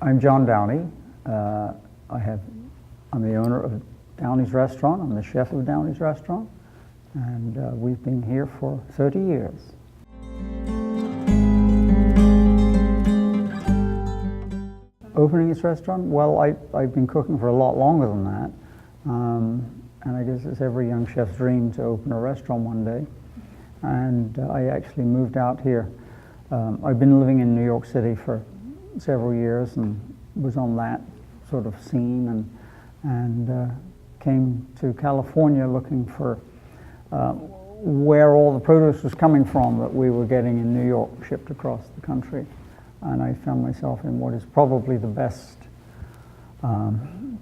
I'm John Downey. I'm the owner of Downey's Restaurant. I'm the chef of Downey's Restaurant, and we've been here for 30 years. Opening this restaurant? Well, I've been cooking for a lot longer than that, and I guess it's every young chef's dream to open a restaurant one day. And I actually moved out here. I've been living in New York City for several years and was on that sort of scene, and came to California looking for where all the produce was coming from that we were getting in New York, shipped across the country. And I found myself in what is probably the best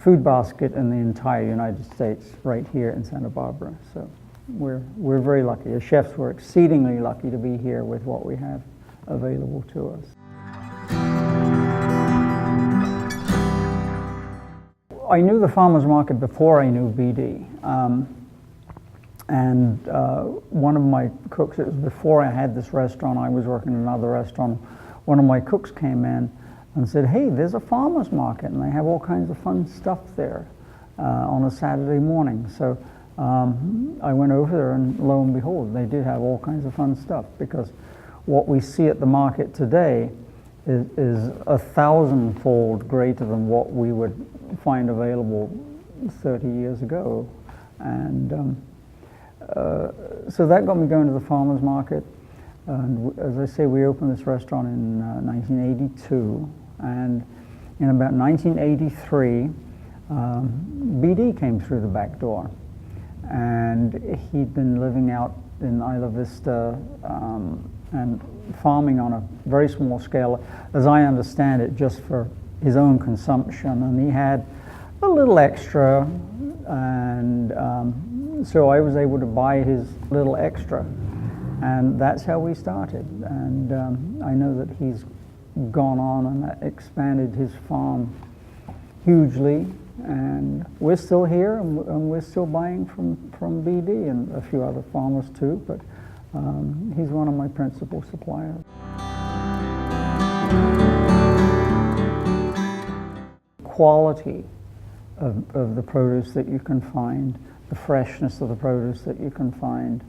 food basket in the entire United States, right here in Santa Barbara. So we're very lucky. As chefs, we're exceedingly lucky to be here with what we have available to us. I knew the farmers market before I knew BD. One of my cooks, it was before I had this restaurant, I was working in another restaurant. One of my cooks came in and said, "Hey, there's a farmers market and they have all kinds of fun stuff there on a Saturday morning." So I went over there, and lo and behold, they did have all kinds of fun stuff, because what we see at the market today is 1,000-fold greater than what we would find available 30 years ago. And so that got me going to the farmers market. And as I say, we opened this restaurant in 1982, and in about 1983, BD came through the back door, and he'd been living out in Isla Vista and farming on a very small scale, as I understand it, just for his own consumption, and he had a little extra, and so I was able to buy his little extra. And that's how we started. And I know that he's gone on and expanded his farm hugely. And we're still here, and we're still buying from BD and a few other farmers too. But he's one of my principal suppliers. Quality of the produce that you can find, the freshness of the produce that you can find,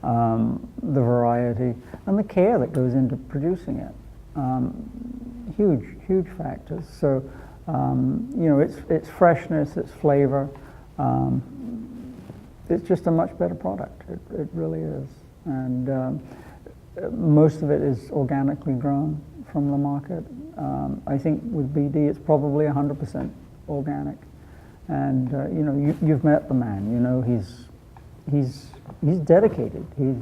the variety, and the care that goes into producing it. Huge factors. So, you know, it's freshness, it's flavor. It's just a much better product. It really is. And most of it is organically grown from the market. I think with BD, it's probably 100% organic. And you know, you've met the man. You know, he's dedicated. He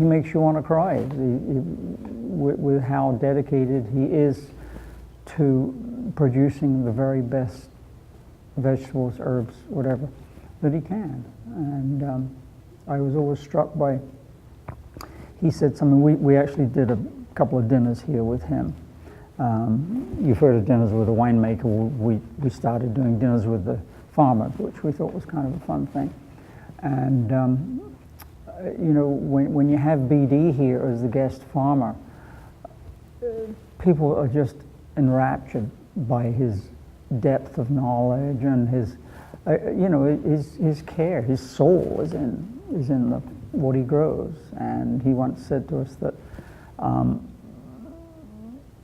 makes you want to cry with how dedicated he is to producing the very best vegetables, herbs, whatever that he can. And I was always struck by, he said something, we actually did a couple of dinners here with him. You've heard of dinners with a winemaker. We started doing dinners with the farmer, which we thought was kind of a fun thing. And you know, when you have BD here as the guest farmer, people are just enraptured by his depth of knowledge and his, you know, his care. His soul is in what he grows. And he once said to us that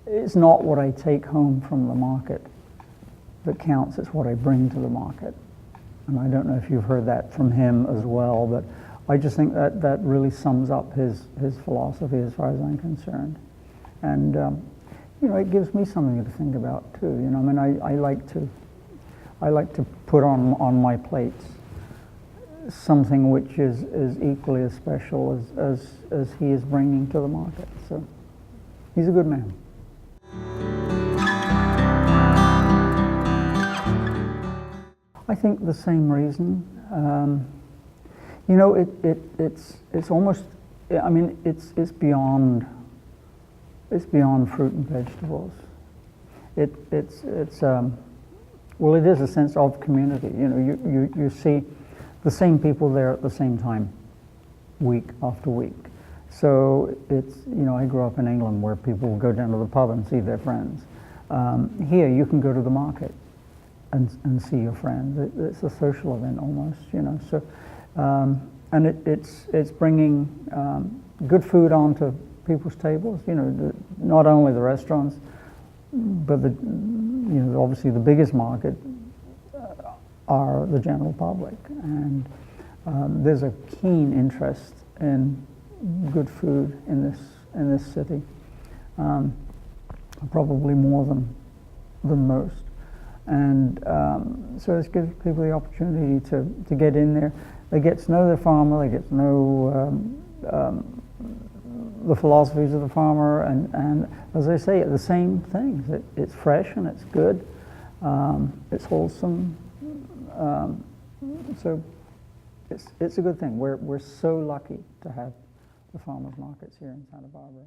it's not what I take home from the market that counts, it's what I bring to the market. And I don't know if you've heard that from him as well, but I just think that really sums up his philosophy as far as I'm concerned. And you know, it gives me something to think about too. You know, I mean, I like to put on my plates something which is equally as special as he is bringing to the market. So he's a good man. I think the same reason. You know, it's almost, I mean, it's beyond fruit and vegetables. Well, it is a sense of community. You know, you see the same people there at the same time, week after week. So it's, I grew up in England where people will go down to the pub and see their friends. Here you can go to the market and see your friend. It's a social event almost, So, and it's bringing good food onto people's tables. Not only the restaurants, but obviously the biggest market are the general public, and there's a keen interest in good food in this city, probably more than most. And so this gives people the opportunity to get in there. They get to know their farmer, they get to know the philosophies of the farmer, and as I say, the same things. It's fresh and it's good, it's wholesome, so it's a good thing. We're so lucky to have the farmers markets here in Santa Barbara.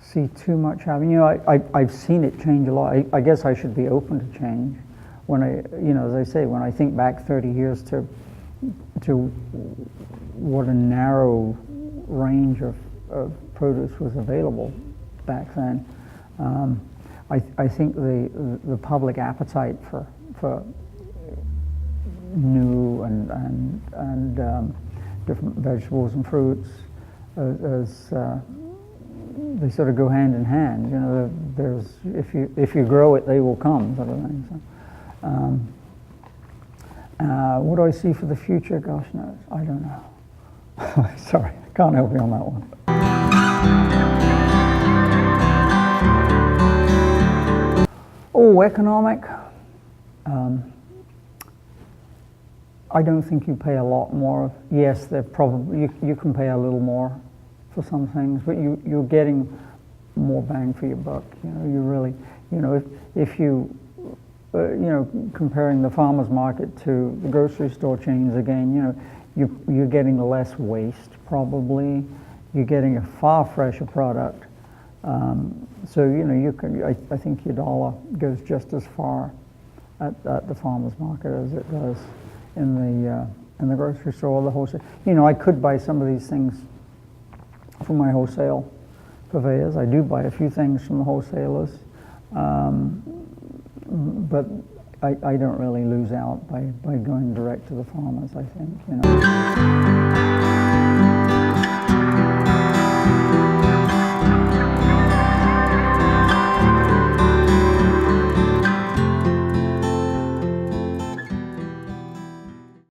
See too much happening. I've seen it change a lot. I guess I should be open to change. When as I say, when I think back 30 years to what a narrow range of produce was available back then, I think the public appetite for new and different vegetables and fruits as they sort of go hand in hand. There's if you grow it, they will come, sort of thing. So, what do I see for the future? Gosh knows, I don't know. Sorry, I can't help you on that one. Oh, economic. I don't think you pay a lot more. Yes, they're probably you can pay a little more for some things, but you're getting more bang for your buck. You really, if you, comparing the farmers market to the grocery store chains again, you're getting less waste probably. You're getting a far fresher product. So you can. I think your dollar goes just as far at the farmers market as it does in the grocery store or the wholesale. I could buy some of these things from my wholesale purveyors. I do buy a few things from the wholesalers, but I don't really lose out by going direct to the farmers, I think.